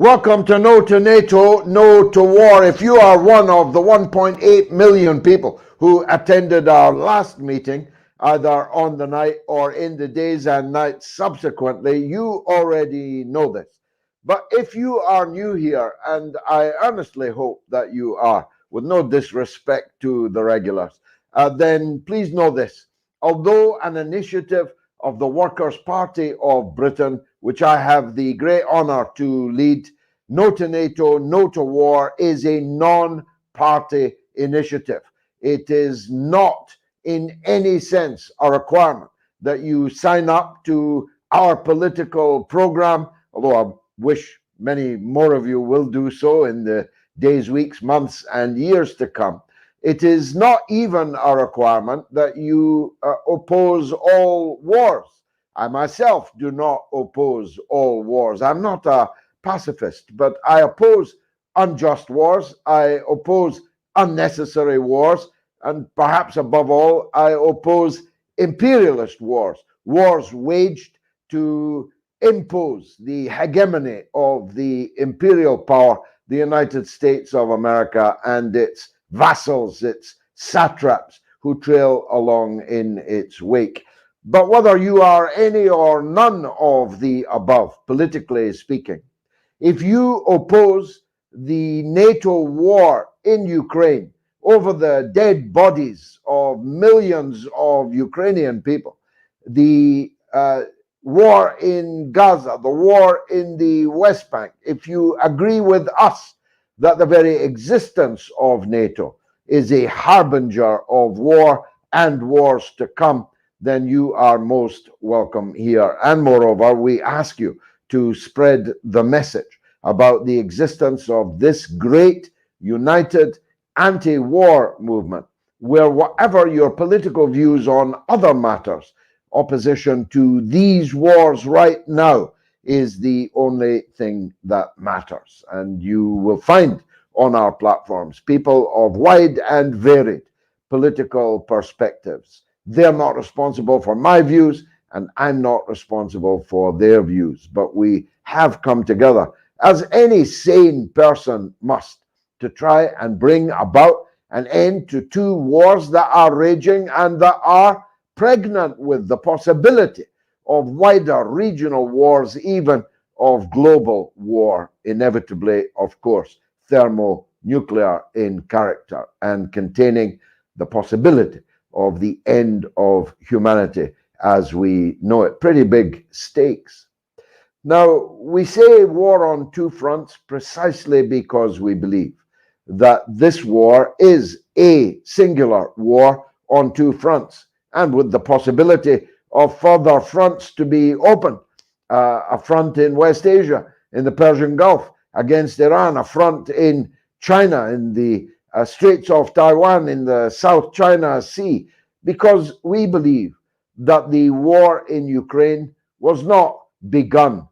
Welcome to No2Nato No2War. If you are one of the 1.8 million people who attended our last meeting, either on the night or in the days and nights subsequently, you already know this. But if you are new here, and I earnestly hope that you are, with no disrespect to the regulars, then please know this. Although an initiative of the Workers' Party of Britain, which I have the great honor to lead, No2Nato No2War is a non-party initiative. It is not in any sense a requirement that you sign up to our political program, although I wish many more of you will do so in the days, weeks, months, and years to come. It is not even a requirement that you oppose all wars. I myself do not oppose all wars. I'm not a pacifist, but I oppose unjust wars. I oppose unnecessary wars. And perhaps above all, I oppose imperialist wars, wars waged to impose the hegemony of the imperial power, the United States of America, and its vassals, its satraps who trail along in its wake. But whether you are any or none of the above, politically speaking, if you oppose the NATO war in Ukraine over the dead bodies of millions of Ukrainian people, the war in Gaza, the war in the West Bank, if you agree with us that the very existence of NATO is a harbinger of war and wars to come, then you are most welcome here. And moreover, we ask you to spread the message about the existence of this great, united, anti-war movement, where whatever your political views on other matters, opposition to these wars right now is the only thing that matters. And you will find on our platforms people of wide and varied political perspectives. They're not responsible for my views, and I'm not responsible for their views. But we have come together, as any sane person must, to try and bring about an end to two wars that are raging and that are pregnant with the possibility of wider regional wars, even of global war, inevitably, of course, thermonuclear in character and containing the possibility of the end of humanity as we know it. Pretty big stakes. Now, we say war on two fronts precisely because we believe that this war is a singular war on two fronts, and with the possibility of further fronts to be opened. A front in West Asia, in the Persian Gulf, against Iran, a front in China, in the Straits of Taiwan, in the South China Sea, because we believe that the war in Ukraine was not begun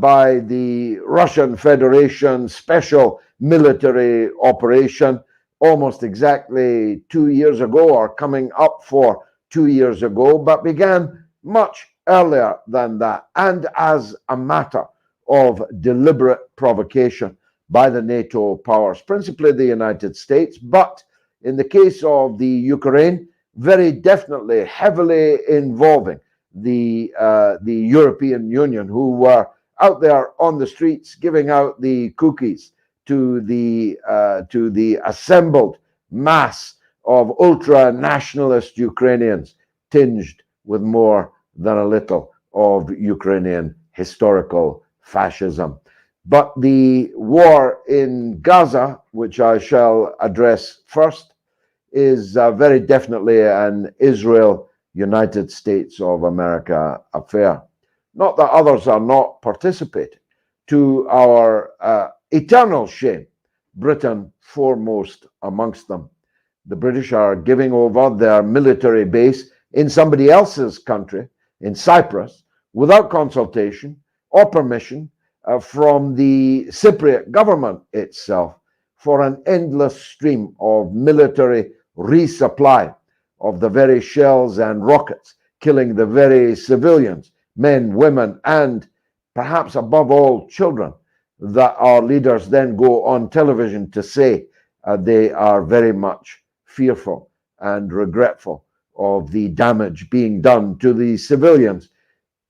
by the Russian Federation special military operation almost exactly 2 years ago, or coming up for 2 years ago, but began much earlier than that, and as a matter of deliberate provocation by the NATO powers, principally the United States, but in the case of the Ukraine, very definitely heavily involving the European Union, who were out there on the streets giving out the cookies to the assembled mass of ultra-nationalist Ukrainians, tinged with more than a little of Ukrainian historical fascism. But the war in Gaza, which I shall address first, is very definitely an Israel-United States of America affair. Not that others are not participating. To our eternal shame, Britain foremost amongst them. The British are giving over their military base in somebody else's country, in Cyprus, without consultation or permission from the Cypriot government itself, for an endless stream of military resupply of the very shells and rockets, killing the very civilians, men, women, and perhaps above all children, that our leaders then go on television to say they are very much fearful and regretful of the damage being done to the civilians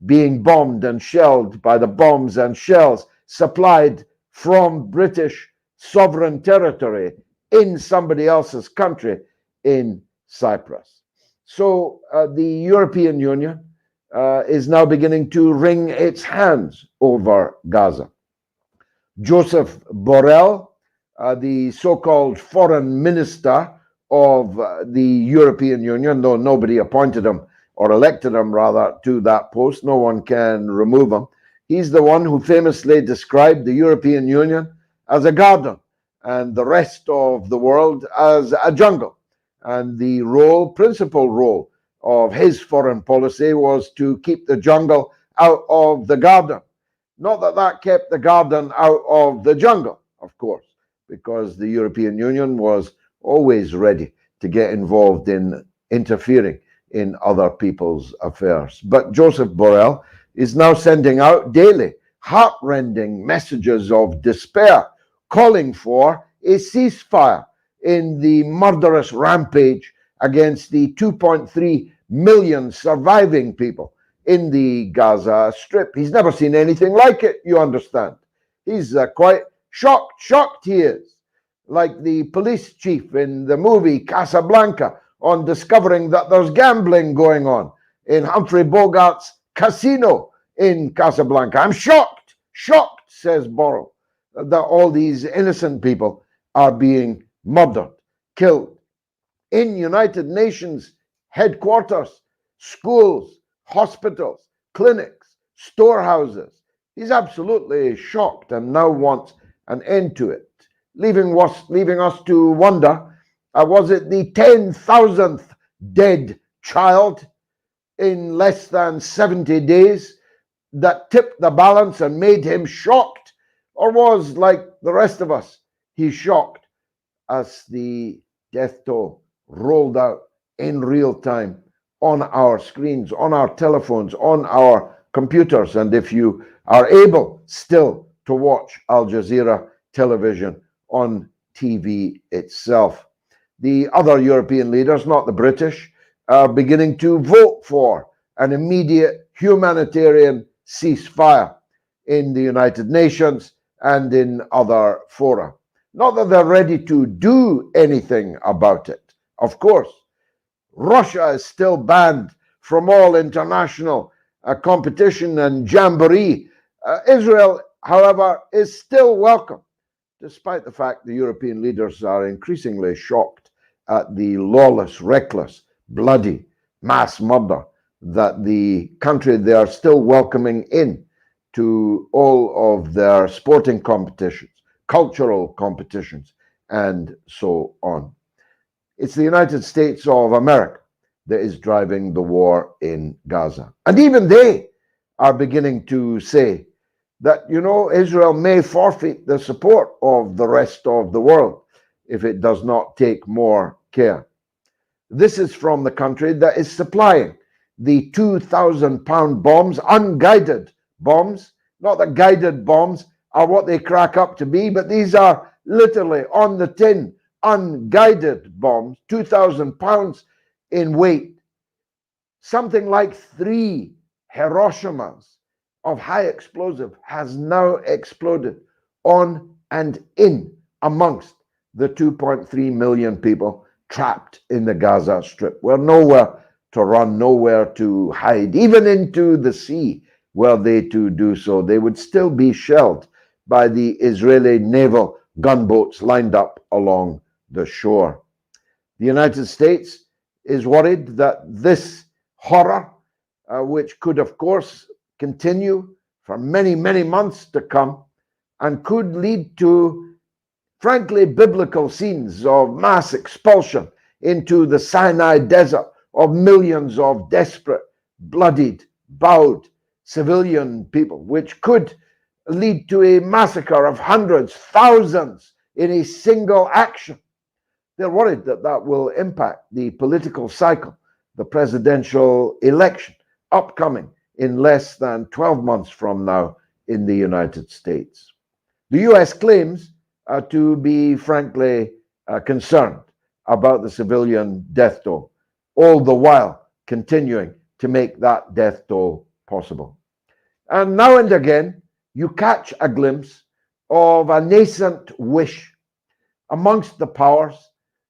being bombed and shelled by the bombs and shells supplied from British sovereign territory in somebody else's country in Cyprus. So the European Union is now beginning to wring its hands over Gaza. Joseph Borrell, the so-called foreign minister of the European Union, though nobody appointed him or elected him rather to that post, no one can remove him. He's the one who famously described the European Union as a garden and the rest of the world as a jungle. And the principal role of his foreign policy was to keep the jungle out of the garden. Not that that kept the garden out of the jungle, of course, because the European Union was always ready to get involved in interfering in other people's affairs. But Joseph Borrell is now sending out daily heartrending messages of despair, calling for a ceasefire in the murderous rampage against the 2.3 million surviving people in the Gaza Strip. He's never seen anything like it, you understand. He's quite shocked he is. Like the police chief in the movie Casablanca on discovering that there's gambling going on in Humphrey Bogart's casino in Casablanca. I'm shocked, says Borrell, that all these innocent people are being murdered, killed in United Nations headquarters, schools, hospitals, clinics, storehouses. He's absolutely shocked and now wants an end to it, leaving us to wonder, was it the 10,000th dead child in less than 70 days that tipped the balance and made him shocked? Or was, like the rest of us, he shocked as the death toll rolled out in real time on our screens, on our telephones, on our computers, and if you are able still to watch Al Jazeera television on TV itself. The other European leaders, not the British, are beginning to vote for an immediate humanitarian ceasefire in the United Nations and in other fora. Not that they're ready to do anything about it. Of course, Russia is still banned from all international competition and jamboree. Israel, however, is still welcome, despite the fact the European leaders are increasingly shocked at the lawless, reckless, bloody mass murder that the country they are still welcoming in to all of their sporting competitions, cultural competitions, and so on. It's the United States of America that is driving the war in Gaza. And even they are beginning to say that, Israel may forfeit the support of the rest of the world if it does not take more care. This is from the country that is supplying the 2,000-pound bombs, unguided bombs. Not that guided bombs are what they crack up to be, but these are literally on the tin, unguided bombs, 2,000 pounds in weight. Something like 3 Hiroshimas of high explosive has now exploded on and in amongst the 2.3 million people trapped in the Gaza Strip. We're nowhere to run, nowhere to hide, even into the sea, were they to do so. They would still be shelled by the Israeli naval gunboats lined up along the shore. The United States is worried that this horror, which could, of course, continue for many, many months to come, and could lead to, frankly, biblical scenes of mass expulsion into the Sinai desert of millions of desperate, bloodied, bowed civilian people, which could lead to a massacre of hundreds, thousands in a single action. They're worried that that will impact the political cycle, the presidential election upcoming in less than 12 months from now in the United States. The US claims to be frankly concerned about the civilian death toll, all the while continuing to make that death toll possible. And now and again, you catch a glimpse of a nascent wish amongst the powers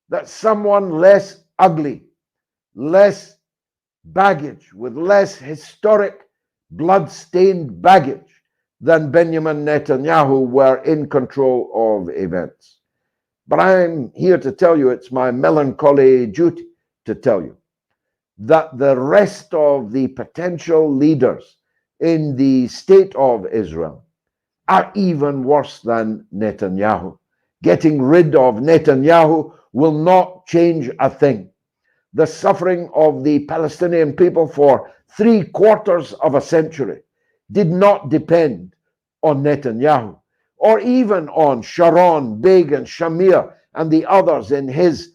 that someone less ugly, less baggage, with less historic blood-stained baggage than Benjamin Netanyahu were in control of events. But I'm here to tell you, it's my melancholy duty to tell you, that the rest of the potential leaders in the state of Israel are even worse than Netanyahu. Getting rid of Netanyahu will not change a thing. The suffering of the Palestinian people for 3/4 of a century did not depend on Netanyahu, or even on Sharon, Begin, Shamir, and the others in his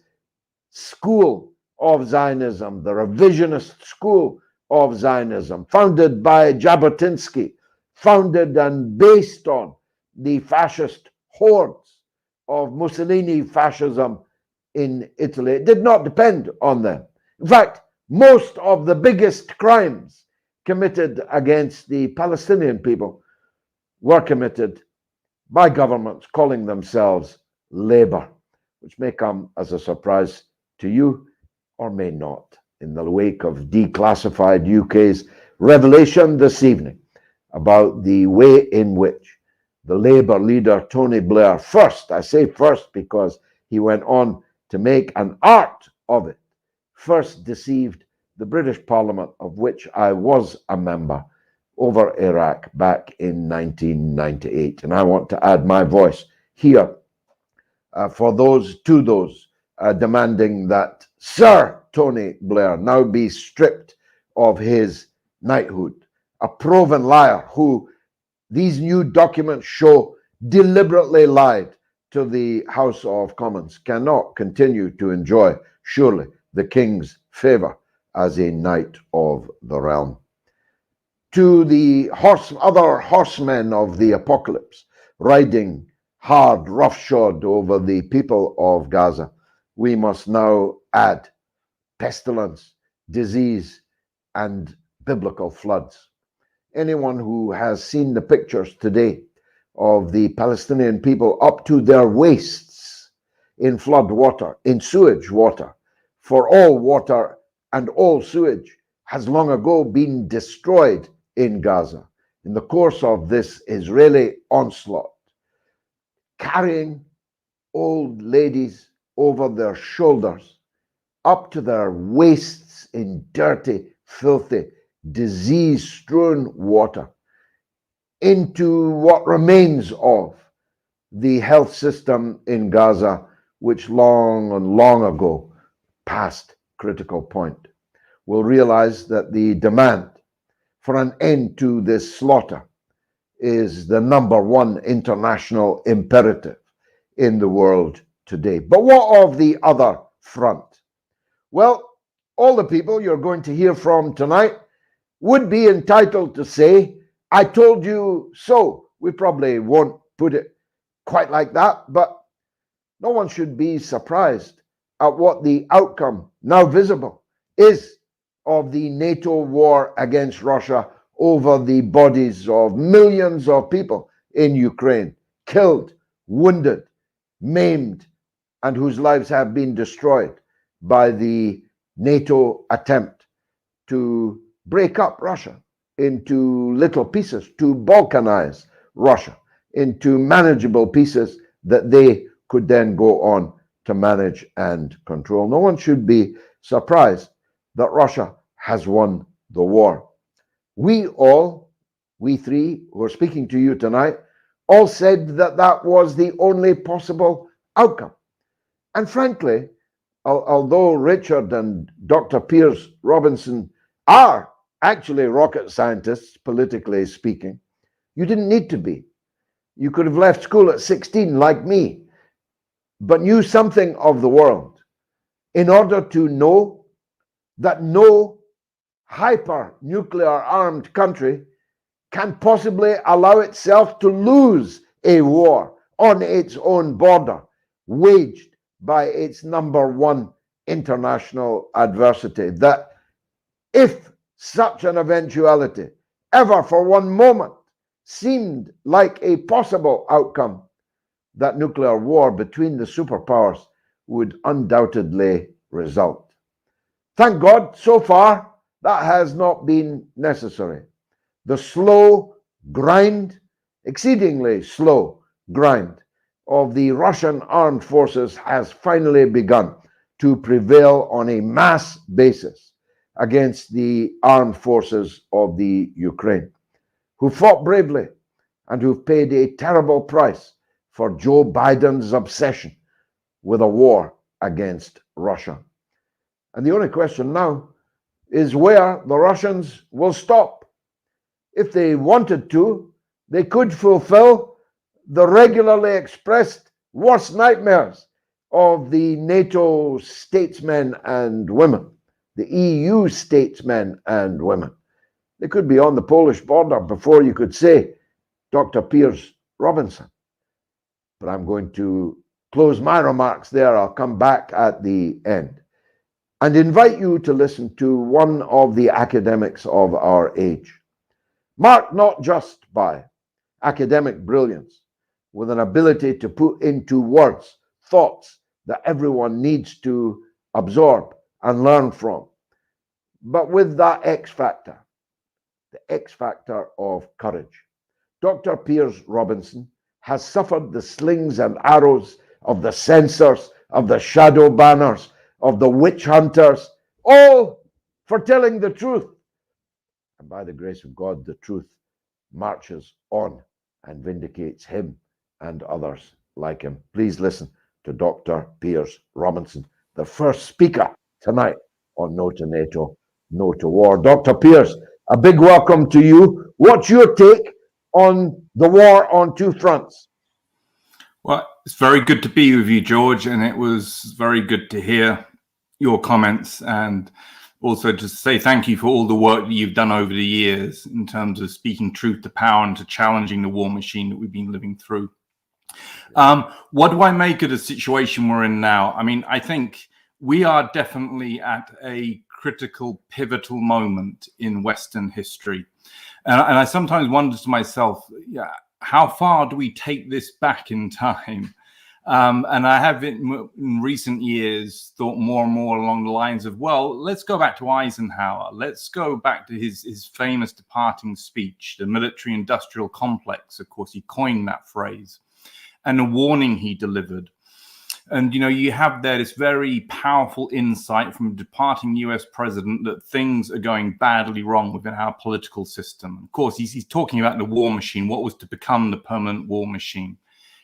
school of Zionism, the revisionist school of Zionism, founded by Jabotinsky, founded and based on the fascist hordes of Mussolini fascism in Italy. It did not depend on them. In fact, most of the biggest crimes committed against the Palestinian people were committed by governments calling themselves Labour, which may come as a surprise to you or may not, in the wake of declassified UK's revelation this evening about the way in which the Labour leader Tony Blair, first, I say first because he went on to make an art of it, first deceived the British Parliament, of which I was a member, over Iraq back in 1998. And I want to add my voice here for those demanding that Sir Tony Blair now be stripped of his knighthood, a proven liar who these new documents show deliberately lied to the House of Commons, cannot continue to enjoy, surely, the King's favour as a knight of the realm. To the other horsemen of the apocalypse, riding hard, roughshod over the people of Gaza, we must now add pestilence, disease, and biblical floods. Anyone who has seen the pictures today of the Palestinian people up to their waists in flood water, in sewage water, for all water and all sewage has long ago been destroyed in Gaza in the course of this Israeli onslaught, carrying old ladies over their shoulders up to their waists in dirty, filthy, disease-strewn water into what remains of the health system in Gaza, which long and long ago passed critical point. We'll realize that the demand for an end to this slaughter is the #1 international imperative in the world today. But what of the other front? Well, all the people you're going to hear from tonight would be entitled to say, I told you so. We probably won't put it quite like that, but no one should be surprised at what the outcome, now visible, is of the NATO war against Russia over the bodies of millions of people in Ukraine, killed, wounded, maimed, and whose lives have been destroyed by the NATO attempt to break up Russia into little pieces, to balkanize Russia into manageable pieces that they could then go on to manage and control. No one should be surprised that Russia has won the war. We three who are speaking to you tonight, all said that that was the only possible outcome. And frankly, although Richard and Dr. Piers Robinson are actually rocket scientists, politically speaking, you didn't need to be. You could have left school at 16 like me, but knew something of the world in order to know that no hyper-nuclear armed country can possibly allow itself to lose a war on its own border, waged by its number one international adversity, that if such an eventuality ever for one moment seemed like a possible outcome, that nuclear war between the superpowers would undoubtedly result. Thank God, so far, that has not been necessary. The slow grind, exceedingly slow grind, of the Russian armed forces has finally begun to prevail on a mass basis against the armed forces of the Ukraine, who fought bravely and who've paid a terrible price for Joe Biden's obsession with a war against Russia. And the only question now is where the Russians will stop. If they wanted to, they could fulfill the regularly expressed worst nightmares of the NATO statesmen and women, the EU statesmen and women. They could be on the Polish border before you could say Dr. Piers Robinson. But I'm going to close my remarks there. I'll come back at the end and invite you to listen to one of the academics of our age, marked not just by academic brilliance, with an ability to put into words thoughts that everyone needs to absorb and learn from, but with that X factor, the X factor of courage. Dr. Piers Robinson has suffered the slings and arrows of the censors, of the shadow banners, of the witch hunters, all for telling the truth. And by the grace of God, the truth marches on and vindicates him and others like him. Please listen to Dr. Piers Robinson, the first speaker tonight on No2Nato No2War. Dr. Piers, a big welcome to you. What's your take on the war on two fronts? Well, it's very good to be with you, George, and it was very good to hear your comments, and also to say thank you for all the work that you've done over the years in terms of speaking truth to power and to challenging the war machine that we've been living through. What do I make of the situation we're in now? I mean, I think we are definitely at a critical, pivotal moment in Western history. And I sometimes wonder to myself, yeah, how far do we take this back in time? And I have in recent years thought more and more along the lines of, well, let's go back to Eisenhower. Let's go back to his famous departing speech, the military-industrial complex. Of course, he coined that phrase, and the warning he delivered. And, you know, you have there this very powerful insight from a departing US president that things are going badly wrong within our political system. Of course, he's talking about the war machine, what was to become the permanent war machine.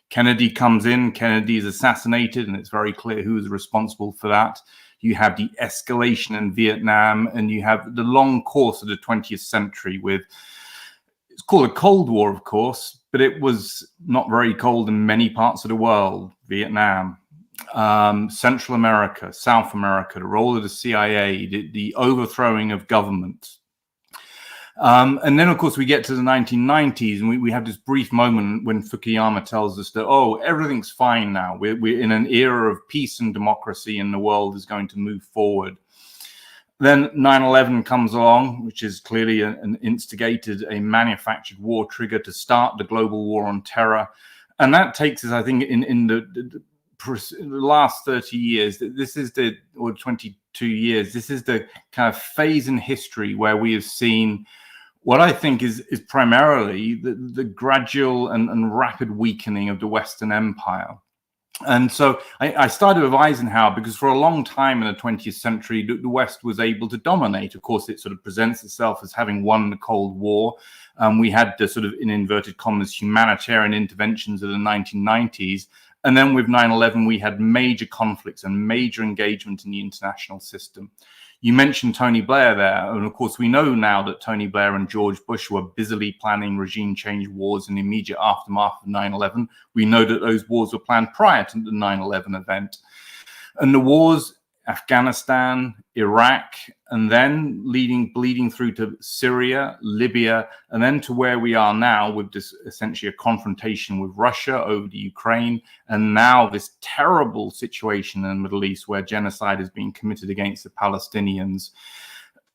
Kennedy comes in, Kennedy is assassinated, and it's very clear who is responsible for that. You have the escalation in Vietnam, and you have the long course of the 20th century with, it's called a Cold War, of course, but it was not very cold in many parts of the world. Vietnam, Central America, South America, the role of the CIA, the overthrowing of government. And then, of course, we get to the 1990s, and we have this brief moment when Fukuyama tells us that, oh, everything's fine now. We're in an era of peace and democracy, and the world is going to move forward. Then 9/11 comes along, which is clearly an instigated, a manufactured war trigger to start the global war on terror. And that takes us, I think, in the last 30 years, or 22 years, this is the kind of phase in history where we have seen what I think is primarily the gradual and rapid weakening of the Western Empire. And so I started with Eisenhower because for a long time in the 20th century, the West was able to dominate. Of course, it sort of presents itself as having won the Cold War. We had the sort of, in inverted commas, humanitarian interventions of the 1990s. And then with 9/11, we had major conflicts and major engagement in the international system. You mentioned Tony Blair there. And of course, we know now that Tony Blair and George Bush were busily planning regime change wars in the immediate aftermath of 9/11. We know that those wars were planned prior to the 9/11 event. And the wars Afghanistan, Iraq, and then bleeding through to Syria, Libya, and then to where we are now with this essentially a confrontation with Russia over the Ukraine, and now this terrible situation in the Middle East where genocide is being committed against the Palestinians.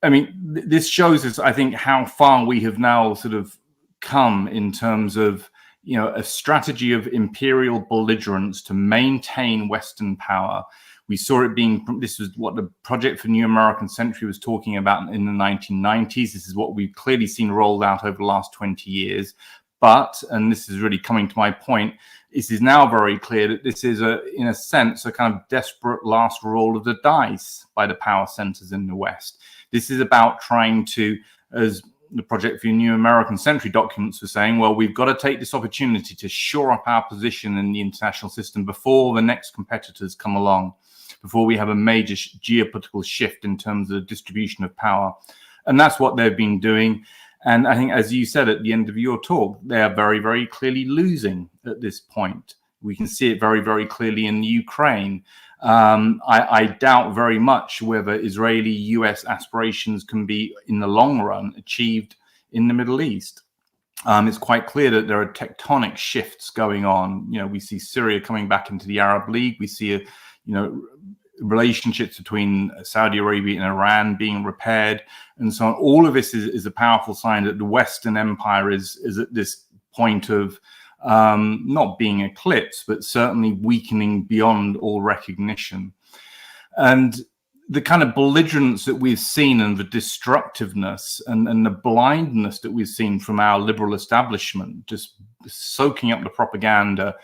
I mean, this shows us, I think, how far we have now sort of come in terms of, you know, a strategy of imperial belligerence to maintain Western power. We saw it being, this was what the Project for New American Century was talking about in the 1990s. This is what we've clearly seen rolled out over the last 20 years. But, and this is really coming to my point, it is now very clear that this is, in a sense, a kind of desperate last roll of the dice by the power centers in the West. This is about trying to, as the Project for New American Century documents were saying, well, we've got to take this opportunity to shore up our position in the international system before the next competitors come along, before we have a major geopolitical shift in terms of the distribution of power. And that's what they've been doing. And I think, as you said at the end of your talk, they are very, very clearly losing at this point. We can see it very, very clearly in the Ukraine. I doubt very much whether Israeli-US aspirations can be, in the long run, achieved in the Middle East. It's quite clear that there are tectonic shifts going on. You know, we see Syria coming back into the Arab League. We see, relationships between Saudi Arabia and Iran being repaired, and so on. All of this is a powerful sign that the Western Empire is at this point of not being eclipsed, but certainly weakening beyond all recognition. And the kind of belligerence that we've seen and the destructiveness and the blindness that we've seen from our liberal establishment, just soaking up the propaganda,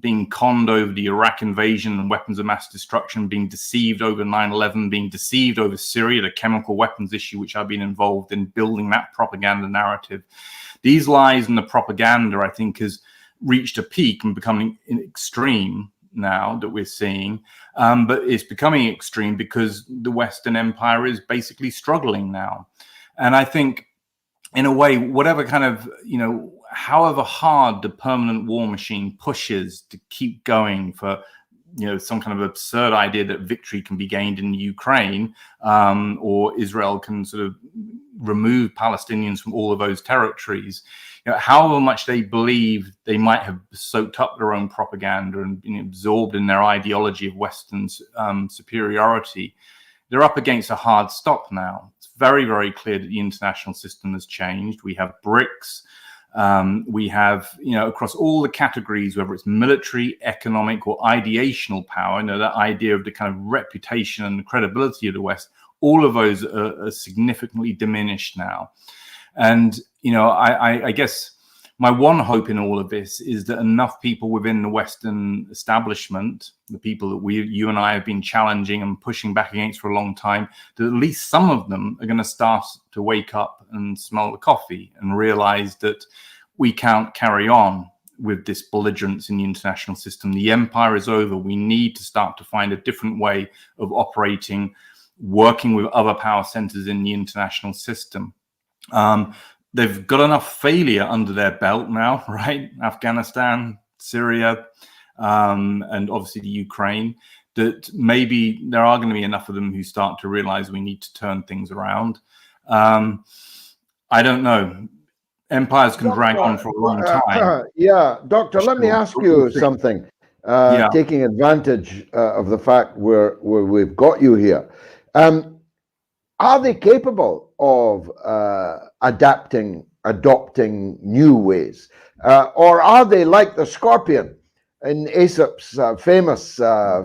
being conned over the Iraq invasion and weapons of mass destruction, being deceived over 9/11, being deceived over Syria, the chemical weapons issue, which I've been involved in building that propaganda narrative. These lies and the propaganda, I think, has reached a peak and becoming extreme now that we're seeing. But it's becoming extreme because the Western Empire is basically struggling now. And I think, in a way, whatever kind of, however hard the permanent war machine pushes to keep going for, some kind of absurd idea that victory can be gained in Ukraine, or Israel can sort of remove Palestinians from all of those territories, however much they believe they might have soaked up their own propaganda and been absorbed in their ideology of Western superiority, they're up against a hard stop now. It's very, very clear that the international system has changed. We have BRICS. We have, across all the categories, whether it's military, economic, or ideational power, that idea of the kind of reputation and the credibility of the West, all of those are significantly diminished now. And, I guess my one hope in all of this is that enough people within the Western establishment, the people that you and I have been challenging and pushing back against for a long time, that at least some of them are going to start to wake up and smell the coffee and realize that we can't carry on with this belligerence in the international system. The empire is over. We need to start to find a different way of operating, working with other power centers in the international system. They've got enough failure under their belt now, right? Afghanistan, Syria, and obviously the Ukraine, that maybe there are going to be enough of them who start to realize we need to turn things around. I don't know. Empires can drag on for a long time. Doctor, let me ask you something. Taking advantage of the fact we've got you here. Are they capable of adopting new ways? Or are they like the scorpion in Aesop's famous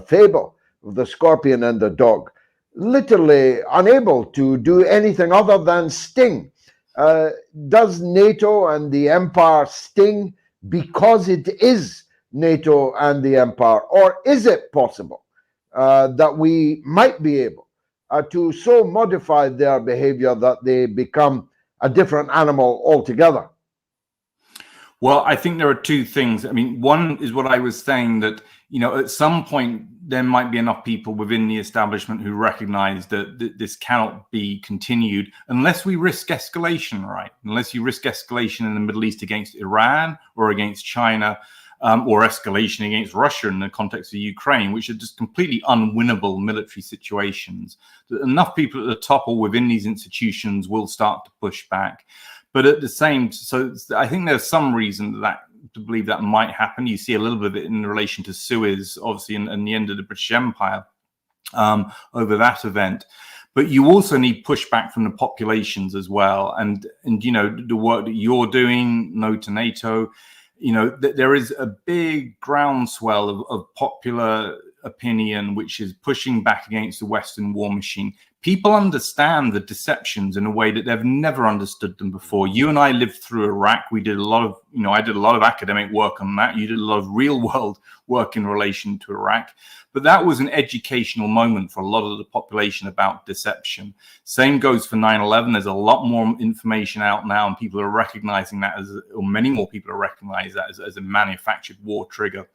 fable of the scorpion and the dog, literally unable to do anything other than sting? Does NATO and the empire sting because it is NATO and the empire? Or is it possible that we might be able to so modify their behavior that they become a different animal altogether? Well, I think there are two things. I mean, one is what I was saying, that, at some point there might be enough people within the establishment who recognize that this cannot be continued unless we risk escalation, right? Unless you risk escalation in the Middle East against Iran or against China. or escalation against Russia in the context of Ukraine, which are just completely unwinnable military situations. Enough people at the top or within these institutions will start to push back. But at the same, so I think there's some reason to believe that might happen. You see a little bit of it in relation to Suez, obviously, and the end of the British Empire over that event. But you also need pushback from the populations as well. And you know, the work that you're doing, No2NATO, you know, there is a big groundswell of popular opinion which is pushing back against the Western war machine. People understand the deceptions in a way that they've never understood them before. You and I lived through Iraq. We did a lot of, you know, I did a lot of academic work on that. You did a lot of real world work in relation to Iraq. But that was an educational moment for a lot of the population about deception. Same goes for 9/11. There's a lot more information out now, and people are recognizing that as, or many more people are recognizing that as a manufactured war trigger.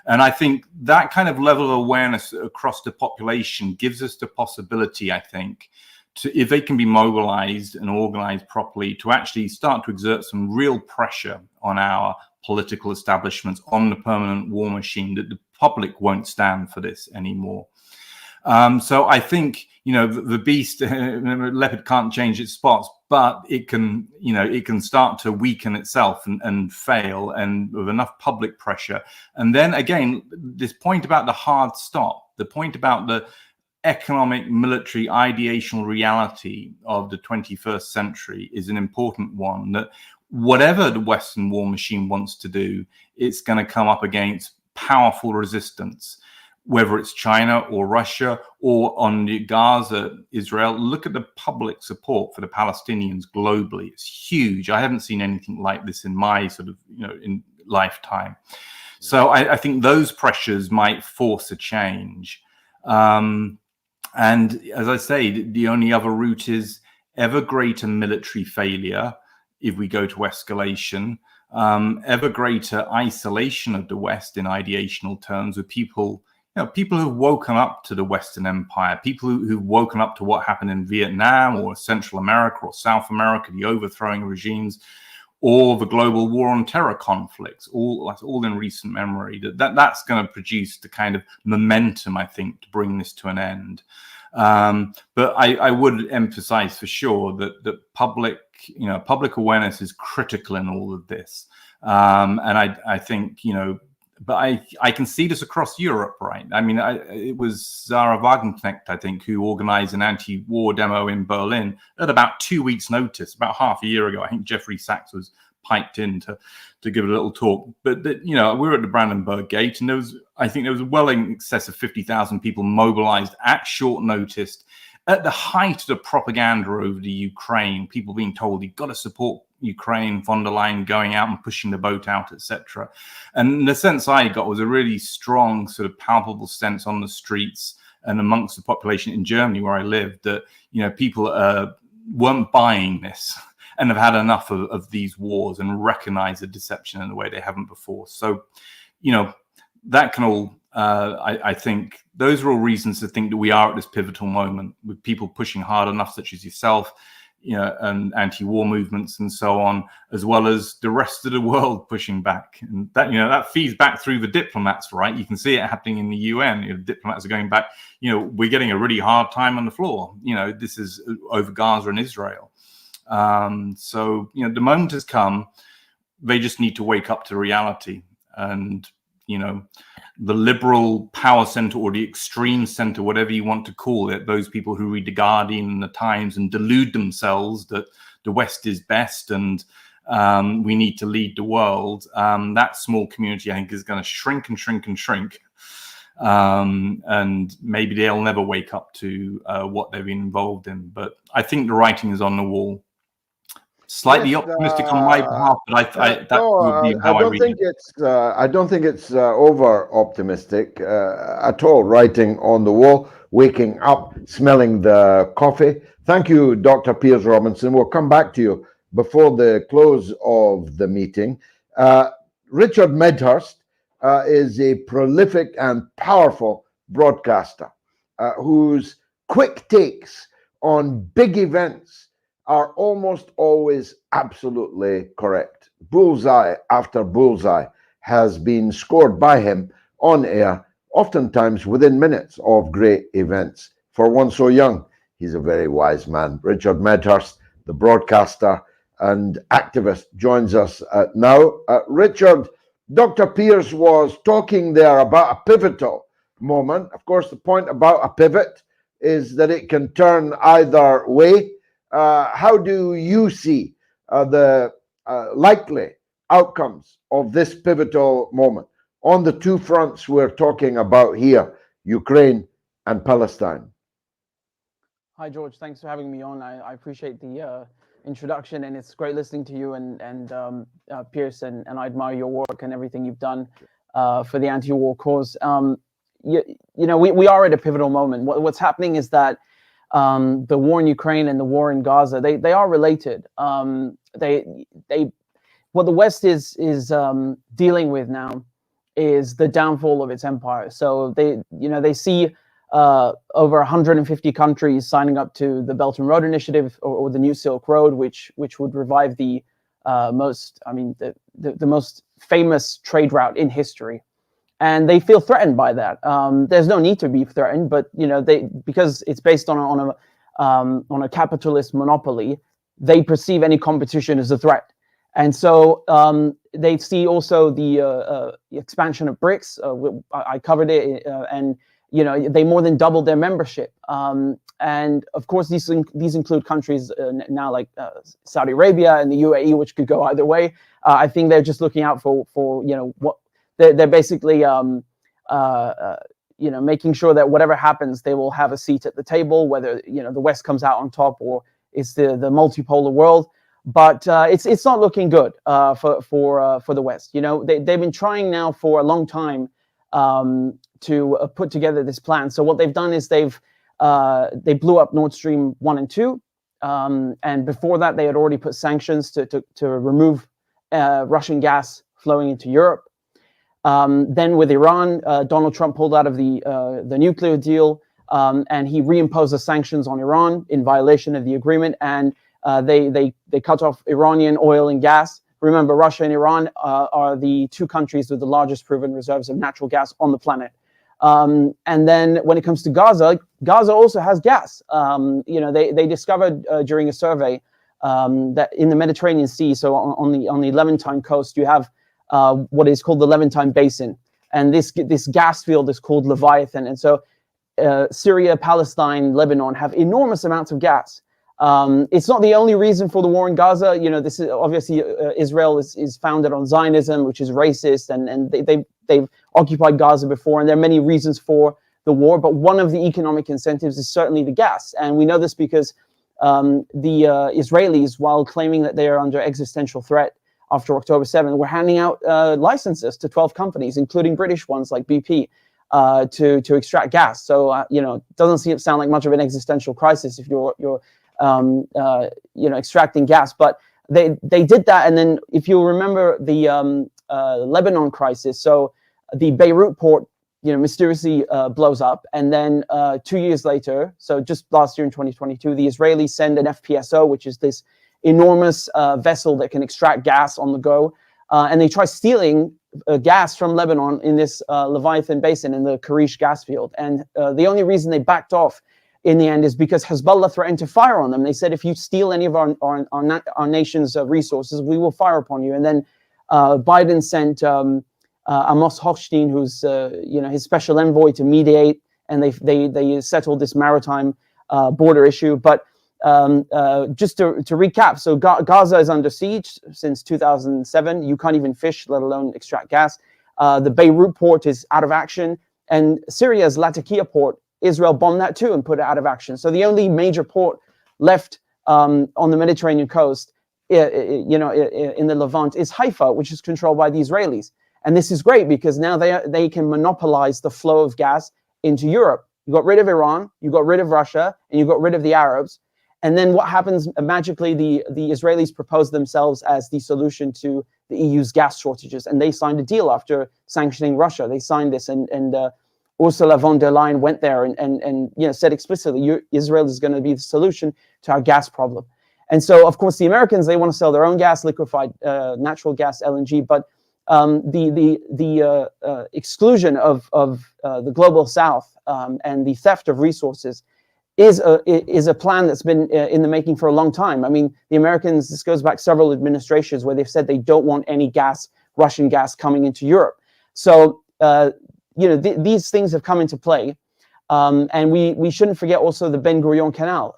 And I think that kind of level of awareness across the population gives us the possibility, I think, to, if they can be mobilized and organized properly, to actually start to exert some real pressure on our political establishments, on the permanent war machine, that the public won't stand for this anymore. So I think, you know, the beast, leopard can't change its spots, but it can, you know, it can start to weaken itself and fail, and with enough public pressure. And then again, this point about the hard stop, the point about the economic, military, ideational reality of the 21st century is an important one, that whatever the Western war machine wants to do, it's going to come up against powerful resistance, whether it's China or Russia or on the Gaza, Israel. Look at the public support for the Palestinians globally. It's huge. I haven't seen anything like this in my sort of, you know, in lifetime. So I think those pressures might force a change. And as I say, the only other route is ever greater military failure if we go to escalation, ever greater isolation of the West in ideational terms, with people, you know, people who've woken up to the Western Empire, people who've woken up to what happened in Vietnam or Central America or South America, the overthrowing regimes, or the global war on terror conflicts, that's all in recent memory. That's going to produce the kind of momentum, I think, to bring this to an end. But I would emphasize for sure that public awareness is critical in all of this. And I think, you know, but I can see this across Europe, right? I mean, it was Zara Wagenknecht, I think, who organized an anti-war demo in Berlin at about 2 weeks' notice, about half a year ago. I think Jeffrey Sachs was piped in to give a little talk. But, you know, we were at the Brandenburg Gate, and I think there was well in excess of 50,000 people mobilized at short notice at the height of the propaganda over the Ukraine, people being told, you've got to support Ukraine, von der Leyen going out and pushing the boat out, etc. And the sense I got was a really strong, sort of palpable sense on the streets and amongst the population in Germany, where I lived, that, you know, people weren't buying this and have had enough of these wars and recognize the deception in a way they haven't before. So, you know, that can all, I think those are all reasons to think that we are at this pivotal moment, with people pushing hard enough, such as yourself, you know, and anti-war movements and so on, as well as the rest of the world pushing back. And that, you know, that feeds back through the diplomats, right? You can see it happening in the UN. You know, diplomats are going back, you know, we're getting a really hard time on the floor. You know, this is over Gaza and Israel. So, you know, the moment has come. They just need to wake up to reality. And, you know, the liberal power center or the extreme center, whatever you want to call it, those people who read the Guardian and the Times and delude themselves that the West is best and we need to lead the world, that small community, I think, is going to shrink and shrink and shrink. And maybe they'll never wake up to what they've been involved in. But I think the writing is on the wall. Slightly optimistic on my behalf, but I don't think it's over optimistic at all. Writing on the wall, waking up, smelling the coffee. Thank you, Dr. Piers Robinson. We'll come back to you before the close of the meeting. Richard Medhurst is a prolific and powerful broadcaster whose quick takes on big events are almost always absolutely correct. Bullseye after bullseye. has been scored by him on air, oftentimes within minutes of great events. For one so young, he's a very wise man. Richard Medhurst, the broadcaster and activist, joins us now. Richard, Dr. Piers was talking there about a pivotal moment. Of course, the point about a pivot is that it can turn either way. How do you see the likely outcomes of this pivotal moment on the two fronts we're talking about here, Ukraine and Palestine? Hi, George. Thanks for having me on. I appreciate the introduction, and it's great listening to you and Piers, and I admire your work and everything you've done for the anti-war cause. You know, we are at a pivotal moment. What's happening is that the war in Ukraine and the war in Gaza, they are related. What the West is dealing with now is the downfall of its empire. So they see over 150 countries signing up to the Belt and Road Initiative or the New Silk Road, which would revive the most famous trade route in history. And they feel threatened by that. There's no need to be threatened, but because it's based on a capitalist monopoly, they perceive any competition as a threat. And so they see also the expansion of BRICS. I covered it, and they more than doubled their membership. And of course, these include countries now like Saudi Arabia and the UAE, which could go either way. I think they're just looking out for what they're basically making sure that whatever happens, they will have a seat at the table, whether the West comes out on top or it's the multipolar world. But it's not looking good for the West. They've been trying now for a long time to put together this plan. So what they've done is they blew up Nord Stream 1 and 2, and before that they had already put sanctions to remove Russian gas flowing into Europe. Then with Iran, Donald Trump pulled out of the nuclear deal, and he reimposed the sanctions on Iran in violation of the agreement, and they cut off Iranian oil and gas. Remember, Russia and Iran are the two countries with the largest proven reserves of natural gas on the planet. And then when it comes to Gaza, Gaza also has gas. They discovered during a survey that in the Mediterranean Sea, so on the Levantine coast, you have what is called the Levantine Basin, and this gas field is called Leviathan. And so Syria, Palestine, Lebanon have enormous amounts of gas. It's not the only reason for the war in Gaza. This is obviously Israel is founded on Zionism, which is racist, and they've occupied Gaza before, and there are many reasons for the war. But one of the economic incentives is certainly the gas, and we know this because the Israelis, while claiming that they are under existential threat after October 7th, were handing out licenses to 12 companies, including British ones like BP, to extract gas. So it doesn't sound like much of an existential crisis if you're extracting gas, but they did that. And then if you remember the Lebanon crisis, so the Beirut port mysteriously blows up, and then 2 years later, so just last year in 2022, the Israelis send an FPSO, which is this enormous vessel that can extract gas on the go, and they try stealing gas from Lebanon in this Leviathan Basin in the Karish gas field. And the only reason they backed off in the end is because Hezbollah threatened to fire on them. They said, if you steal any of our nation's resources, we will fire upon you. And then Biden sent Amos Hochstein, who's his special envoy, to mediate, and they settled this maritime border issue. But just to recap, so Gaza is under siege since 2007. You can't even fish, let alone extract gas. The Beirut port is out of action, and Syria's Latakia port, Israel bombed that too and put it out of action. So the only major port left on the Mediterranean coast, in the Levant, is Haifa, which is controlled by the Israelis. And this is great because now they can monopolize the flow of gas into Europe. You got rid of Iran, you got rid of Russia, and you got rid of the Arabs. And then what happens magically? The Israelis propose themselves as the solution to the EU's gas shortages, and they signed a deal after sanctioning Russia. They signed this, and Ursula von der Leyen went there and said explicitly, Israel is going to be the solution to our gas problem. And so, of course, the Americans, they want to sell their own gas, liquefied natural gas, LNG, but the exclusion of the global South and the theft of resources is a plan that's been in the making for a long time. I mean, the Americans, this goes back several administrations where they've said they don't want any gas, Russian gas, coming into Europe. So, these things have come into play. And we shouldn't forget also the Ben Gurion Canal.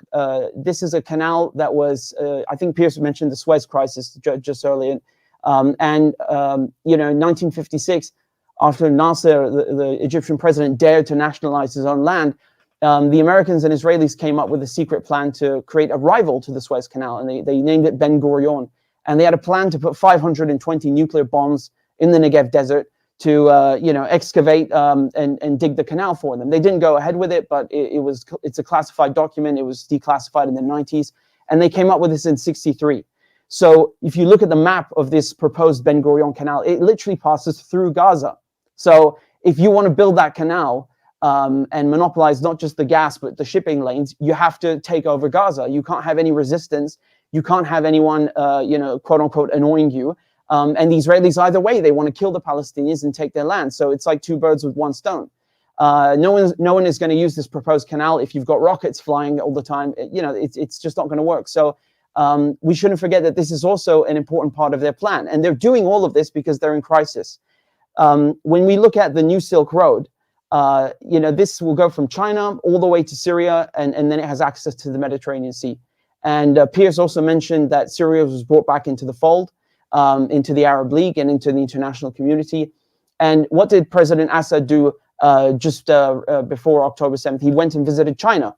This is a canal that was, I think Piers mentioned the Suez crisis just earlier. In 1956, after Nasser, the Egyptian president, dared to nationalize his own land, the Americans and Israelis came up with a secret plan to create a rival to the Suez Canal, and they named it Ben Gurion. And they had a plan to put 520 nuclear bombs in the Negev desert to excavate and dig the canal for them. They didn't go ahead with it, but it's a classified document. It was declassified in the 90s, and they came up with this in 63. So if you look at the map of this proposed Ben Gurion Canal, it literally passes through Gaza. So if you want to build that canal and monopolize not just the gas, but the shipping lanes, you have to take over Gaza. You can't have any resistance. You can't have anyone, quote unquote, annoying you. And the Israelis, either way, they want to kill the Palestinians and take their land. So it's like two birds with one stone. No one is going to use this proposed canal if you've got rockets flying all the time. It's just not going to work. So we shouldn't forget that this is also an important part of their plan. And they're doing all of this because they're in crisis. When we look at the New Silk Road, this will go from China all the way to Syria, and then it has access to the Mediterranean Sea. And Piers also mentioned that Syria was brought back into the fold, into the Arab League and into the international community. And what did President Assad do just before October 7th? He went and visited China.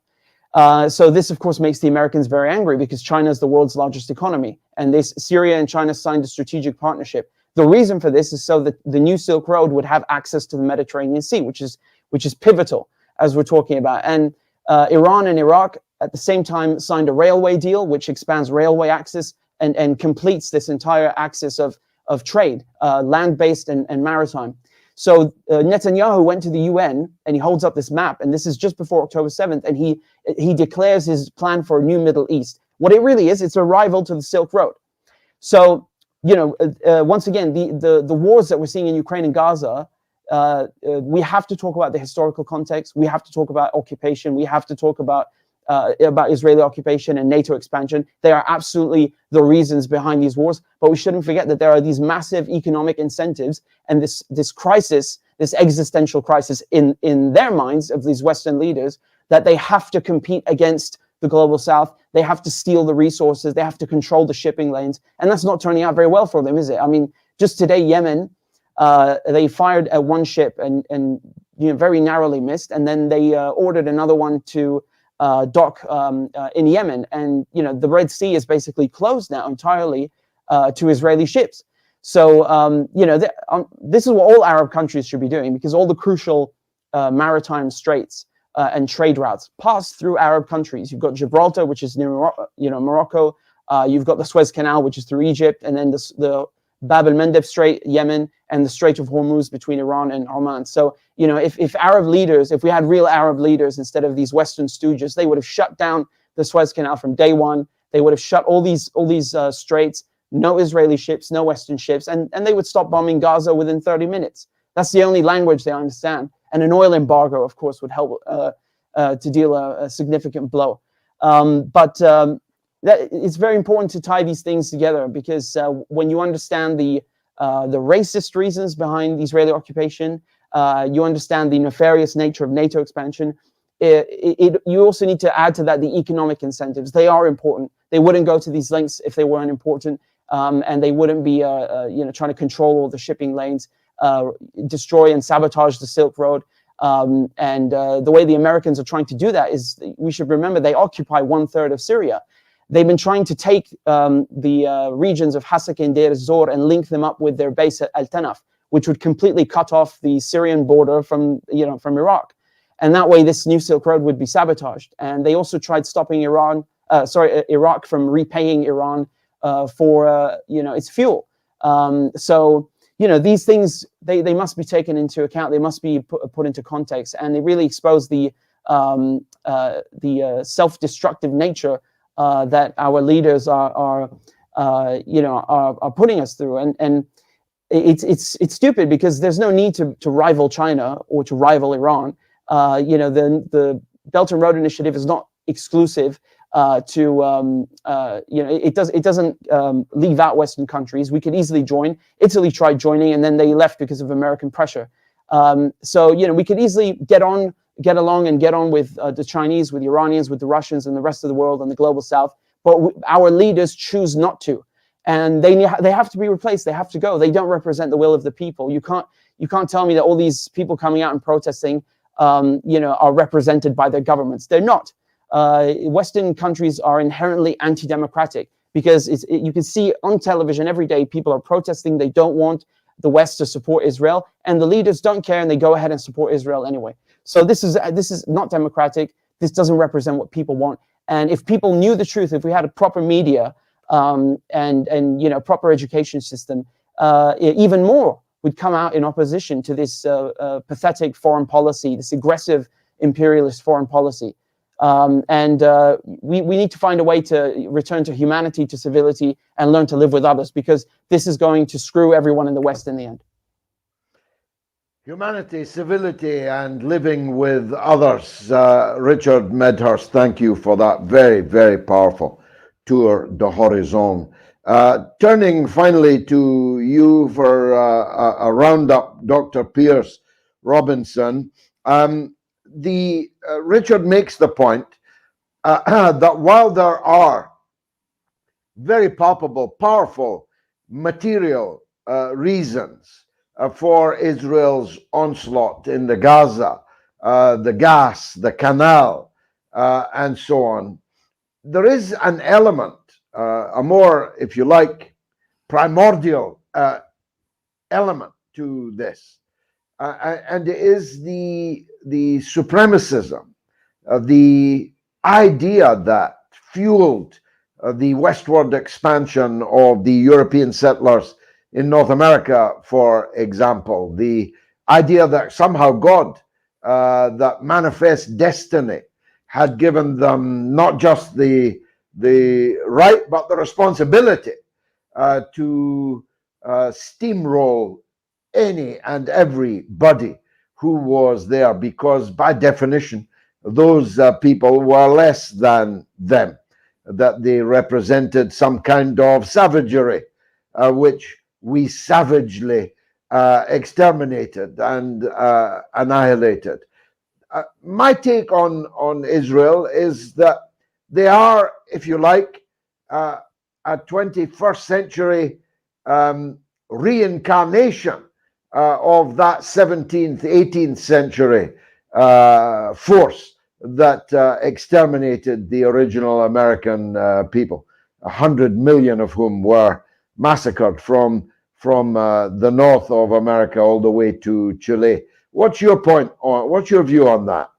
So this, of course, makes the Americans very angry because China is the world's largest economy. And Syria and China signed a strategic partnership. The reason for this is so that the New Silk Road would have access to the Mediterranean Sea, which is pivotal, as we're talking about. And Iran and Iraq at the same time signed a railway deal, which expands railway access and completes this entire axis of trade, land-based and maritime. So Netanyahu went to the UN and he holds up this map, and this is just before October 7th, and he declares his plan for a new Middle East. What it really is, it's a rival to the Silk Road. So, once again, the wars that we're seeing in Ukraine and Gaza, we have to talk about the historical context. We have to talk about occupation. We have to talk about Israeli occupation and NATO expansion. They are absolutely the reasons behind these wars, but we shouldn't forget that there are these massive economic incentives and this crisis, this existential crisis in their minds of these Western leaders, that they have to compete against the global South. They have to steal the resources. They have to control the shipping lanes, and that's not turning out very well for them, is it? I mean, just today, Yemen, they fired at one ship and very narrowly missed, and then they ordered another one to dock in Yemen, and the Red Sea is basically closed now entirely to Israeli ships. So this is what all Arab countries should be doing, because all the crucial maritime straits and trade routes pass through Arab countries. You've got Gibraltar, which is near Morocco. You've got the Suez Canal, which is through Egypt, and then the Bab el-Mandeb Strait, Yemen, and the Strait of Hormuz between Iran and Oman. So, if Arab leaders, if we had real Arab leaders instead of these Western stooges, they would have shut down the Suez Canal from day one. They would have shut all these straits, no Israeli ships, no Western ships, and they would stop bombing Gaza within 30 minutes. That's the only language they understand. And an oil embargo, of course, would help to deal a significant blow. It's very important to tie these things together, because when you understand the racist reasons behind the Israeli occupation, you understand the nefarious nature of NATO expansion. You also need to add to that the economic incentives. They are important. They wouldn't go to these lengths if they weren't important, and they wouldn't be trying to control all the shipping lanes, destroy and sabotage the Silk Road. And the way the Americans are trying to do that is, we should remember, they occupy 1/3 of Syria. They've been trying to take the regions of Hasaka and Deir ez-Zor and link them up with their base at Al-Tanaf, which would completely cut off the Syrian border from Iraq. And that way, this new Silk Road would be sabotaged. And they also tried stopping Iraq from repaying Iran for its fuel. So these things, they must be taken into account. They must be put into context, and they really expose the self-destructive nature that our leaders are putting us through. And it's stupid, because there's no need to rival China or to rival Iran. The Belt and Road Initiative is not exclusive it doesn't leave out Western countries. We could easily join. Italy tried joining, and then they left because of American pressure. We could easily get along and get on with the Chinese, with the Iranians, with the Russians, and the rest of the world and the global South. But our leaders choose not to, and they have to be replaced. They have to go. They don't represent the will of the people. You can't tell me that all these people coming out and protesting, are represented by their governments. They're not. Western countries are inherently anti-democratic, because you can see on television every day people are protesting. They don't want the West to support Israel, and the leaders don't care, and they go ahead and support Israel anyway. So this is not democratic. This doesn't represent what people want. And if people knew the truth, if we had a proper media and proper education system, even more would come out in opposition to this pathetic foreign policy, this aggressive imperialist foreign policy. We need to find a way to return to humanity, to civility, and learn to live with others, because this is going to screw everyone in the West in the end. Humanity, civility, and living with others. Richard Medhurst, thank you for that very, very powerful tour de horizon. Turning finally to you for a roundup, Dr. Piers Robinson. Richard makes the point that while there are very palpable, powerful, material reasons for Israel's onslaught in the Gaza, the gas, the canal, and so on, there is an element, a more, if you like, primordial element to this. And it is the supremacism, the idea that fueled the westward expansion of the European settlers in North America, for example, the idea that somehow God, that manifest destiny, had given them not just the right, but the responsibility to steamroll any and everybody who was there, because by definition those people were less than them, that they represented some kind of savagery which we savagely exterminated and annihilated. My take on Israel is that they are, if you like, a 21st century reincarnation of that 17th, 18th century force that exterminated the original American people, 100 million of whom were massacred from the north of America all the way to Chile. What's your view on that?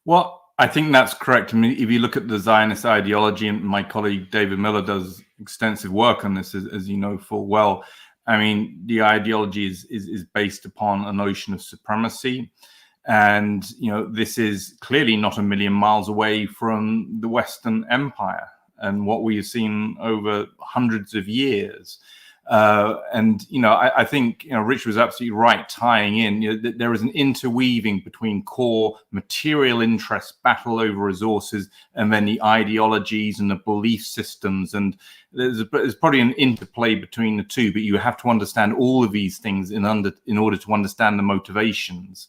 Well, I think that's correct. I mean, if you look at the Zionist ideology, and my colleague David Miller does extensive work on this, as you know full well. I mean, the ideology is based upon a notion of supremacy. And, this is clearly not a million miles away from the Western Empire and what we have seen over hundreds of years. I think, Rich was absolutely right tying in, that there is an interweaving between core material interests, battle over resources, and then the ideologies and the belief systems. And there's probably an interplay between the two, but you have to understand all of these things in order to understand the motivations.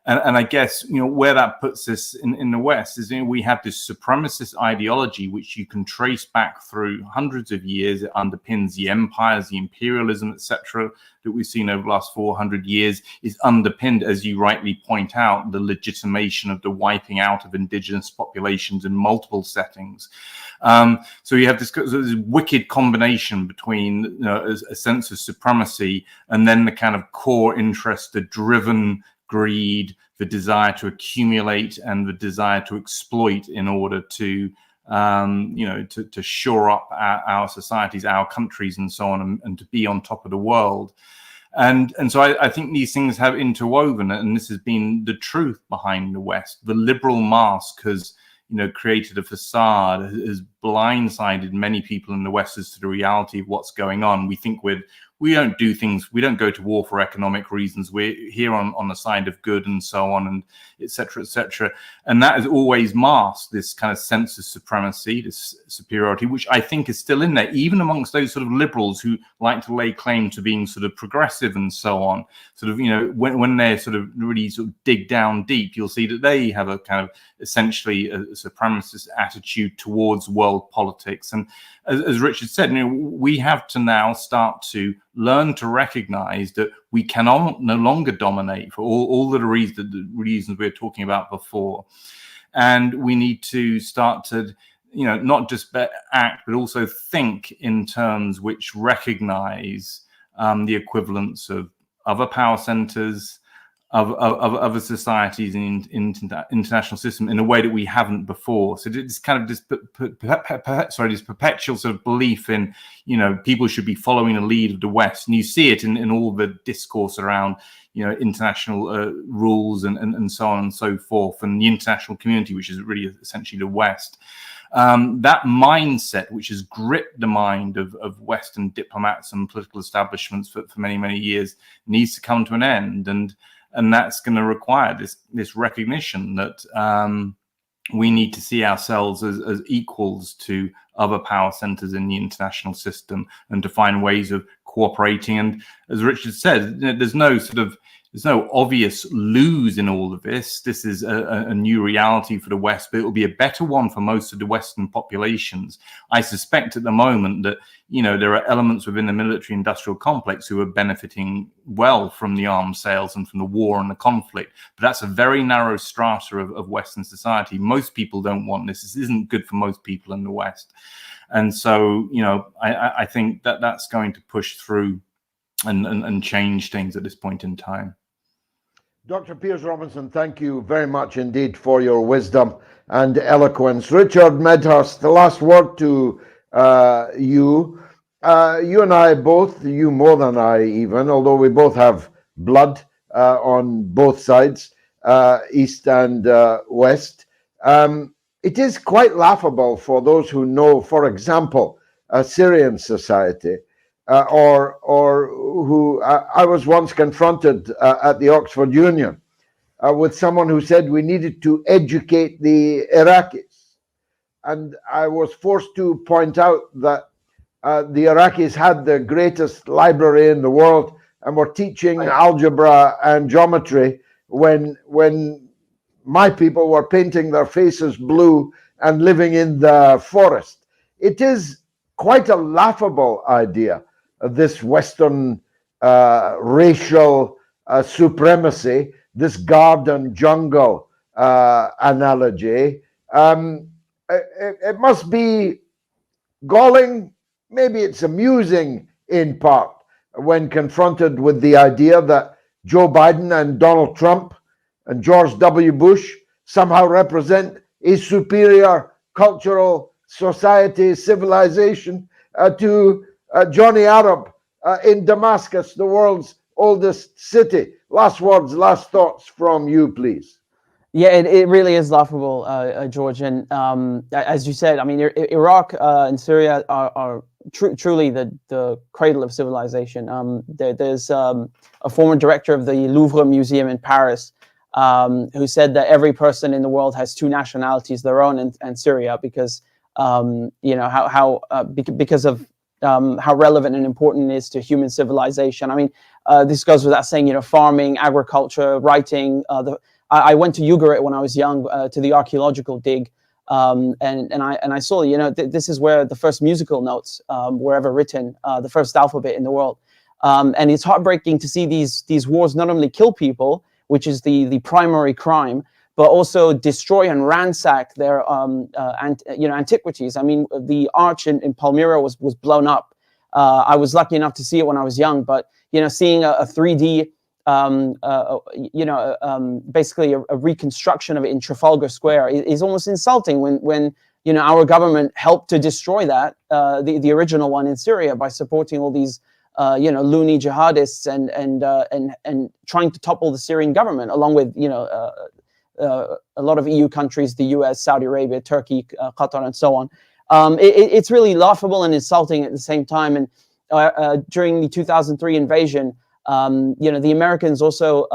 And I guess, where that puts us in the West is, we have this supremacist ideology, which you can trace back through hundreds of years. It underpins the empires, the imperialism, etc., that we've seen over the last 400 years, is underpinned, as you rightly point out, the legitimation of the wiping out of indigenous populations in multiple settings. So you have this wicked combination between a sense of supremacy and then the kind of core interest, the driven greed, the desire to accumulate, and the desire to exploit in order to shore up our societies, our countries, and so on, and to be on top of the world. And so I think these things have interwoven, and this has been the truth behind the West. The liberal mask has created a facade, has blindsided many people in the West as to the reality of what's going on. We think we're we don't do things, we don't go to war for economic reasons. We're here on the side of good and so on, and et cetera, et cetera. And that has always masked this kind of sense of supremacy, this superiority, which I think is still in there, even amongst those sort of liberals who like to lay claim to being sort of progressive and so on. Sort of, you know, when they're sort of really sort of dig down deep, you'll see that they have a kind of essentially a supremacist attitude towards world politics. And as Richard said, you know, we have to now start to learn to recognize that we cannot no longer dominate for all the reasons we were talking about before. And we need to start to, you know, not just act, but also think in terms which recognize the equivalence of other power centers, of other societies in international system in a way that we haven't before. So it's kind of this perpetual sort of belief in, you know, people should be following the lead of the West, and you see it in all the discourse around, you know, international rules and so on and so forth, and the international community, which is really essentially the West. That mindset, which has gripped the mind of Western diplomats and political establishments for many, many years, needs to come to an end. And that's going to require this recognition that we need to see ourselves as equals to other power centers in the international system, and to find ways of cooperating. And as Richard said, you know, there's no obvious lose in all of this. This is a new reality for the West, but it will be a better one for most of the Western populations. I suspect at the moment that, you know, there are elements within the military-industrial complex who are benefiting well from the arms sales and from the war and the conflict, but that's a very narrow strata of Western society. Most people don't want this. This isn't good for most people in the West. And so, you know, I think that that's going to push through and change things at this point in time. Dr. Piers Robinson, thank you very much indeed for your wisdom and eloquence. Richard Medhurst, the last word to you. You and I both, you more than I even, although we both have blood on both sides, East and West. It is quite laughable for those who know, for example, Syrian society, or who I was once confronted at the Oxford Union with someone who said we needed to educate the Iraqis. And I was forced to point out that the Iraqis had the greatest library in the world and were teaching algebra and geometry when my people were painting their faces blue and living in the forest. It is quite a laughable idea, this Western racial supremacy, this garden jungle analogy. It must be galling, maybe it's amusing in part, when confronted with the idea that Joe Biden and Donald Trump and George W. Bush somehow represent a superior cultural society, civilization to Johnny Arab in Damascus, the world's oldest city. Last words, last thoughts from you, please. Yeah, it really is laughable, George. And as you said, I mean, Iraq and Syria are truly the cradle of civilization. There's a former director of the Louvre Museum in Paris who said that every person in the world has two nationalities, their own and Syria, because you know because of how relevant and important it is to human civilization. I mean, this goes without saying. You know, farming, agriculture, writing. I went to Ugarit when I was young to the archaeological dig, and I saw, you know, this is where the first musical notes were ever written, the first alphabet in the world, and it's heartbreaking to see these wars not only kill people, which is the primary crime, but also destroy and ransack their antiquities. I mean, the arch in Palmyra was blown up. I was lucky enough to see it when I was young, but you know, seeing a 3D basically a reconstruction of it in Trafalgar Square is almost insulting when you know, our government helped to destroy that, the original one in Syria, by supporting all these you know, loony jihadists and trying to topple the Syrian government, along with, you know, a lot of EU countries, the US, Saudi Arabia, Turkey, Qatar, and so on. It's really laughable and insulting at the same time. And during the 2003 invasion, the Americans also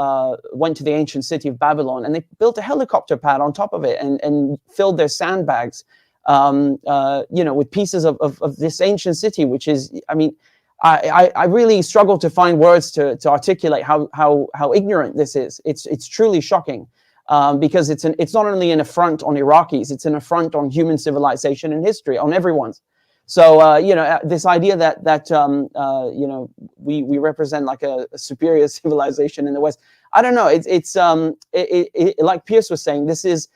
went to the ancient city of Babylon, and they built a helicopter pad on top of it and filled their sandbags, with pieces of this ancient city, which is, I mean, I really struggle to find words to articulate how ignorant this is. It's truly shocking, because it's not only an affront on Iraqis, it's an affront on human civilization and history, on everyone's. So this idea that we represent like a superior civilization in the West, I don't know. It's like Piers was saying, this is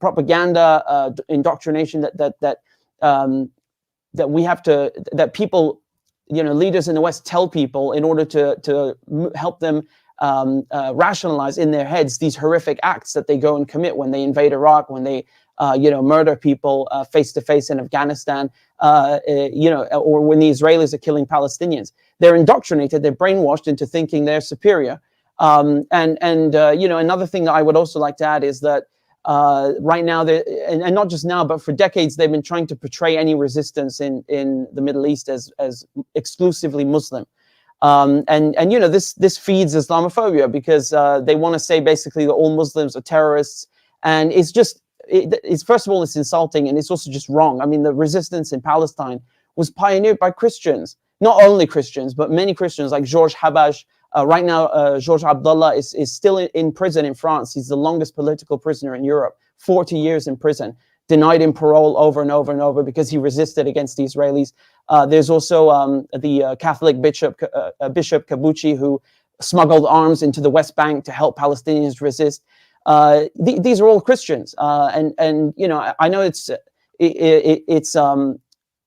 propaganda, indoctrination that we have to, that people, leaders in the West tell people in order to help them rationalize in their heads these horrific acts that they go and commit when they invade Iraq, when they murder people face to face in Afghanistan, or when the Israelis are killing Palestinians. They're indoctrinated, they're brainwashed into thinking they're superior. Another thing that I would also like to add is that right now, and not just now, but for decades, they've been trying to portray any resistance in the Middle East as exclusively Muslim. This feeds Islamophobia, because they want to say basically that all Muslims are terrorists, and it's first of all, it's insulting, and it's also just wrong. I mean, the resistance in Palestine was pioneered by Christians, not only Christians, but many Christians like Georges Habash. Right now, Georges Abdallah is still in prison in France. He's the longest political prisoner in Europe, 40 years in prison, denied him parole over and over and over because he resisted against the Israelis. There's also the Catholic Bishop Kabuchi, who smuggled arms into the West Bank to help Palestinians resist. These are all Christians, and I know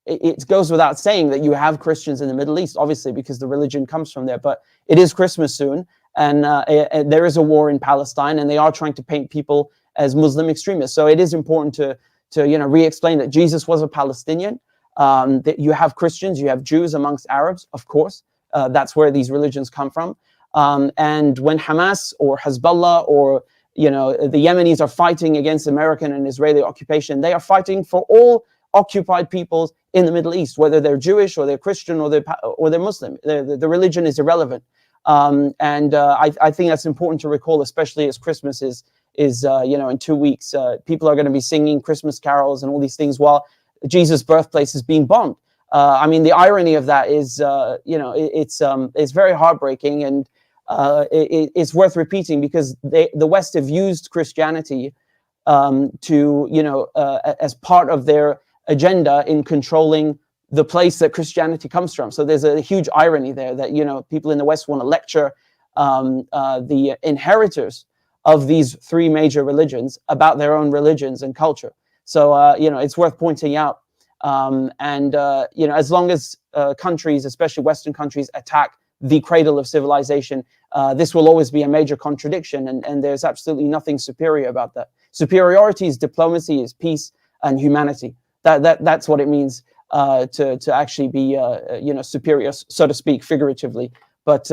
it goes without saying that you have Christians in the Middle East, obviously, because the religion comes from there. But it is Christmas soon, and there is a war in Palestine, and they are trying to paint people as Muslim extremists. So it is important to re-explain that Jesus was a Palestinian. That you have Christians, you have Jews amongst Arabs, of course. That's where these religions come from. And when Hamas or Hezbollah or the Yemenis are fighting against American and Israeli occupation, they are fighting for all occupied peoples in the Middle East, whether they're Jewish or they're Christian or they're Muslim. The religion is irrelevant, I think that's important to recall, especially as Christmas is in 2 weeks. People are going to be singing Christmas carols and all these things while Jesus' birthplace is being bombed. I mean, the irony of that is, it's very heartbreaking, and it's worth repeating, because the West have used Christianity as part of their agenda in controlling the place that Christianity comes from. So there's a huge irony there that people in the West want to lecture the inheritors of these three major religions about their own religions and culture. So it's worth pointing out. As long as countries, especially Western countries, attack the cradle of civilization, this will always be a major contradiction, and there's absolutely nothing superior about that. Superiority is diplomacy, is peace and humanity. That's what it means to actually be superior, so to speak, figuratively. But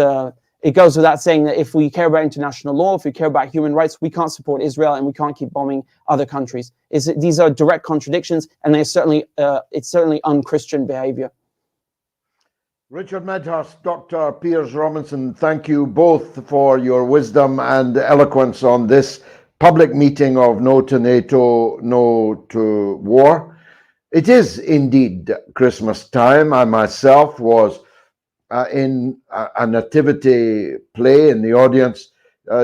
it goes without saying that if we care about international law, if we care about human rights, we can't support Israel and we can't keep bombing other countries. These are direct contradictions, and it's certainly un-Christian behavior. Richard Medhurst, Dr. Piers Robinson, thank you both for your wisdom and eloquence on this public meeting of No to NATO, No to War. It is indeed Christmas time. I myself was in a nativity play in the audience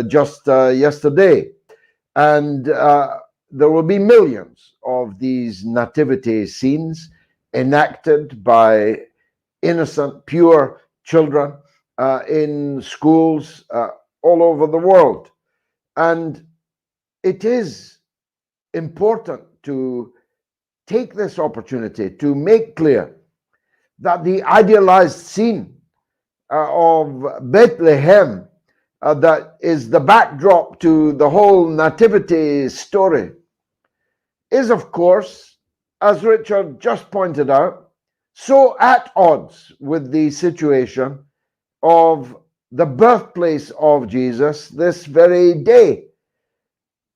just yesterday. And there will be millions of these nativity scenes enacted by innocent, pure children in schools all over the world. And it is important to take this opportunity to make clear that the idealized scene of Bethlehem that is the backdrop to the whole nativity story is, of course, as Richard just pointed out, so at odds with the situation of the birthplace of Jesus this very day,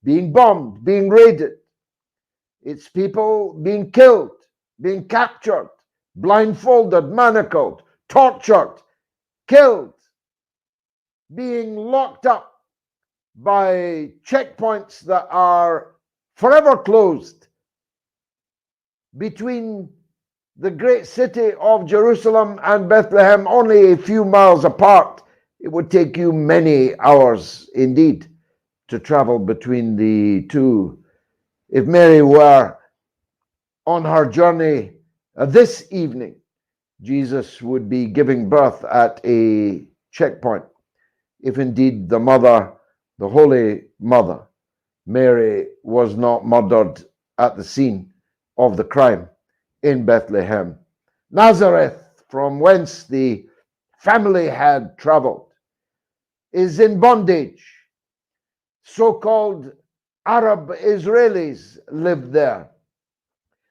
being bombed, being raided, its people being killed, being captured, blindfolded, manacled, tortured, killed, being locked up by checkpoints that are forever closed between the great city of Jerusalem and Bethlehem, only a few miles apart. It would take you many hours indeed to travel between the two. If Mary were on her journey this evening, Jesus would be giving birth at a checkpoint. If indeed the mother, the Holy Mother, Mary, was not murdered at the scene of the crime in Bethlehem. Nazareth, from whence the family had traveled, is in bondage. So-called Arab Israelis live there.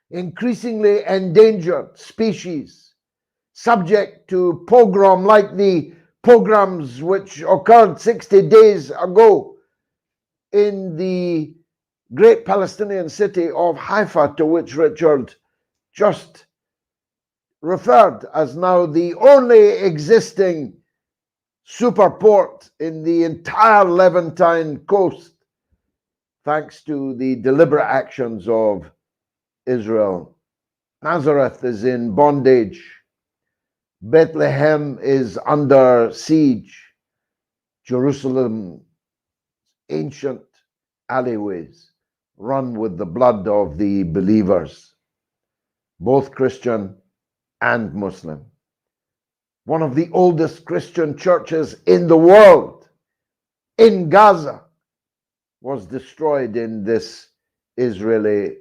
Increasingly endangered species, subject to pogrom like the pogroms which occurred 60 days ago in the great Palestinian city of Haifa, to which Richard just referred as now the only existing superport in the entire Levantine coast, thanks to the deliberate actions of Israel. Nazareth is in bondage. Bethlehem is under siege. Jerusalem's ancient alleyways run with the blood of the believers, both Christian and Muslim. One of the oldest Christian churches in the world, in Gaza, was destroyed in this Israeli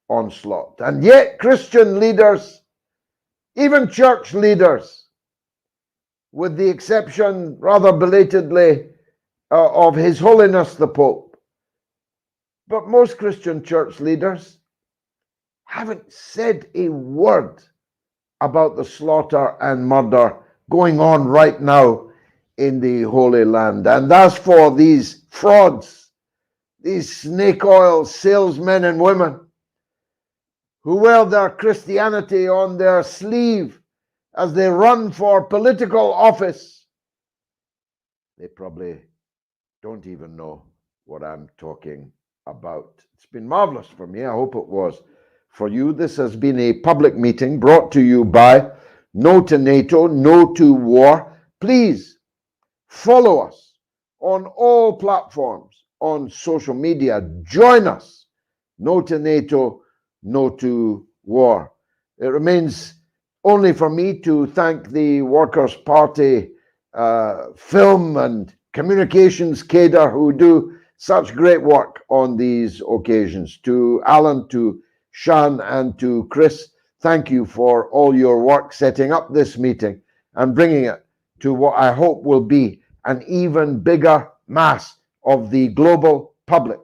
onslaught. And yet Christian leaders, even church leaders, with the exception, rather belatedly, of His Holiness the Pope, but most Christian church leaders haven't said a word about the slaughter and murder going on right now in the Holy Land. And as for these frauds, these snake oil salesmen and women who wear their Christianity on their sleeve as they run for political office, they probably don't even know what I'm talking about. It's been marvelous for me. I hope it was for you. This has been a public meeting brought to you by No2Nato No2War. Please follow us on all platforms on social media. Join us. No2Nato No2War. It remains only for me to thank the Workers' Party film and communications cadre who do such great work on these occasions. To Alan, to Sean, and to Chris, thank you for all your work setting up this meeting and bringing it to what I hope will be an even bigger mass of the global public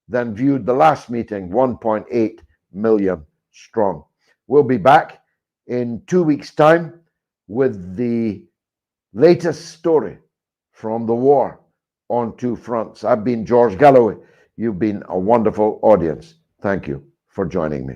than viewed the last meeting, 1.8 million strong. We'll be back in 2 weeks' time with the latest story from the war on two fronts. I've been George Galloway. You've been a wonderful audience. Thank you for joining me.